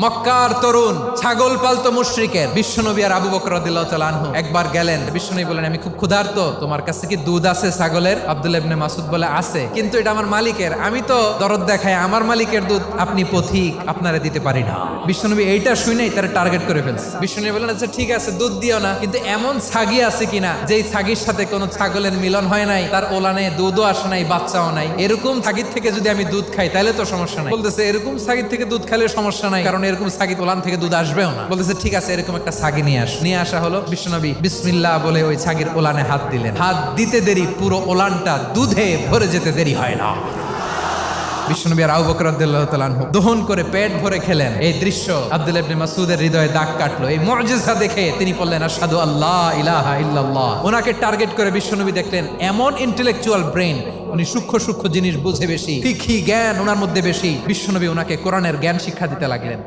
মক্কার তরুণ ছাগল পালতো মুশরিকের বিশ্বনবী আর আবু বকর রাদিয়াল্লাহু তাআলা আনহু একবার গেলেন। বিশ্বনবী বলেন, আমি খুব ক্ষুধার্ত, তোমার কাছে কি দুধ আছে ছাগলের? আব্দুল্লাহ ইবনে মাসউদ বলে, আছে, কিন্তু এটা আমার মালিকের, আমি তো দরদ দেখাই আমার মালিকের দুধ আপনি পথিক, আপনারে দিতে পারি না। বিশ্বনবী এইটা শুনেই তারা টার্গেট করে ফেলছে। বিশ্বনবী বলেন, আচ্ছা ঠিক আছে, দুধ দিও না, কিন্তু এমন ছাগি আছে কিনা যেই ছাগির সাথে কোনো ছাগলের মিলন হয় নাই, তার ওলানে দুধও আসে নাই, বাচ্চাও নাই, এরকম ছাগির থেকে যদি আমি দুধ খাই তাহলে তো সমস্যা নাই। বলতেছে, এরকম ছাগির থেকে দুধ খাইলে সমস্যা নাই, কারণ এরকম ছাগি ওলান থেকে দুধ আসবেও না। বলতেছে, ঠিক আছে, এরকম একটা ছাগি নিয়ে আসা হলো। বিশ্বনবী বিসমিল্লাহ বলে ওই ছাগির ওলানে হাত দিলেন। হাত দিতে দেরি, পুরো ওলানটা দুধে ভরে যেতে দেরি হয় না। বিশ্বনবী আর আবু বকর রাদিয়াল্লাহু তাআলা আনহু দহন করে পেট ভরে খেলেন। এই দৃশ্য আব্দুল্লাহ ইবনে মাসউদের হৃদয়ে দাগ কাটলো। এই মুজিজা দেখে তিনি বললেন, আশহাদু আল্লা ইলাহা ইল্লাল্লাহ। ওনাকে টার্গেট করে বিশ্বনবী দেখলেন এমন ইন্টেলেকচুয়াল ব্রেন, উনি সূক্ষ্ম জিনিস বুঝে বেশি, ফিকহি জ্ঞান ওনার মধ্যে বেশি। বিশ্বনবী ওনাকে কোরআনের জ্ঞান শিক্ষা দিতে লাগলেন।